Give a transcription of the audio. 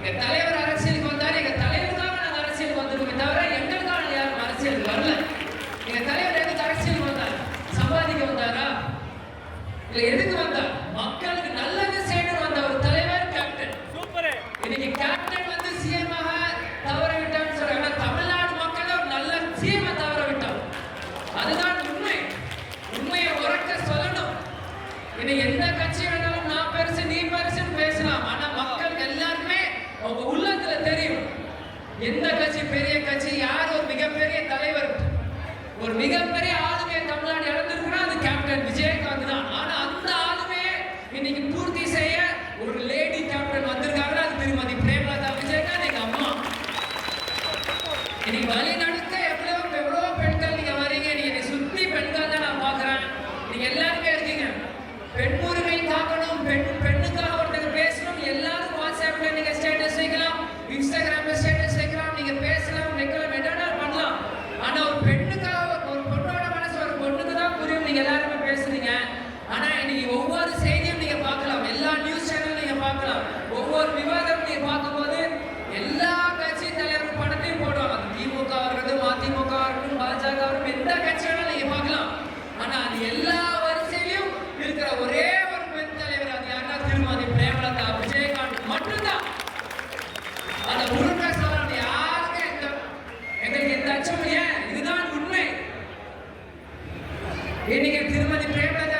எங்க தலைவர் அரசியலுக்கு வந்தாரு, எங்க தலைவருக்காக நாங்க அரசியலுக்கு வந்திருக்கோமே தவிர எங்களுக்காக யாரும் அரசியலுக்கு வரல. எங்க தலைவர் எதுக்கு அரசியலுக்கு வந்தார்? சம்பாதிக்க வந்தாரா? இல்ல எதுக்கு வந்தார்? மக்களுக்கு நல்லது செய்யணும் வந்த ஒரு தலைவர் கேப்டன். இன்னைக்கு கேப்டன் வந்து சிஎம் ஆக தவற விட்டான்னு சொல்றாங்க. தமிழ்நாடு மக்கள் ஒரு நல்ல சிஎம் தவற விட்டார். அதுதான் உண்மை. உண்மையை உறக்க சொல்லணும். இன்னைக்கு எந்த கட்சி வேணாலும் நான் பெருசு நீ பெருசுன்னு பேசலாம். ஆனா மக்கள் எல்லாருமே அவங்க உள்ளத்துல தெரியும் எந்த கட்சி பெரிய கட்சி, யார் ஒரு மிகப்பெரிய தலைவர், ஒரு மிகப்பெரிய ஆளுமையை தமிழ்நாடு இழந்திருக்கிறா அது கேப்டன் விஜயகாந்த் தான். ஆனா அந்த ஆளுமையை இன்னைக்கு பூர்த்தி செய்ய ஒரு லேடி கேப்டன் வந்திருக்காங்க. அது திருமதி பிரேமலதா விஜயகாந்த், எங்க அம்மா. இன்னைக்கு வழி நடத்த எவ்வளவு பெண்கள் நீங்க வரீங்க. நீங்க சுத்தி பெண்கள் தான் நான் பாக்குறேன். நீங்க எல்லாருமே இருக்கீங்க. பெண் உரிமை காக்கணும், பெண்ணுக்காக ஒருத்தர் பேசணும். எல்லாரும் வாட்ஸ்அப்ல நீங்க ஸ்டேட்டஸ் வைக்கலாம், இன்ஸ்டாகிராம்ல ஸ்டேட்டஸ் வைக்கலாம், நீங்க பேசலாம், வைக்கலாம், என்னடா பண்ணலாம். ஆனா ஒரு பெண்ணுக்காக, ஒரு பொண்ணோட மனசு ஒரு பொண்ணுக்கு தான் புரியும். நீங்க எல்லாருமே பேசுறீங்க. ஆனா இன்னைக்கு ஒவ்வொரு செய்தியும் நீங்க பார்க்கலாம், எல்லா நியூஸ் சேனல் நீங்க பார்க்கலாம், ஒவ்வொரு விவாதம் நீங்க பார்க்கும்போது எல்லா கட்சி தலைவர் படத்தையும் போடுவாங்க. திமுக இருக்கட்டும், அதிமுக இருக்கட்டும், பாஜக இருக்கட்டும், எந்த கட்சி வேணாலும் நீங்க பார்க்கலாம். ஆனா அது எல்லா வரிசையிலும் இருக்கிற ஒரே ஒரு பெண் தலைவர், அது யாருன்னா திருமதி பிரேமலதா விஜயகாந்த் மட்டும்தான். அந்த முருகா சொல்றாங்க, யாருமே எங்களுக்கு எந்த அச்சம் இல்லையா? இதுதான் உண்மை. இன்னைக்கு திருமதி பிரேமலதா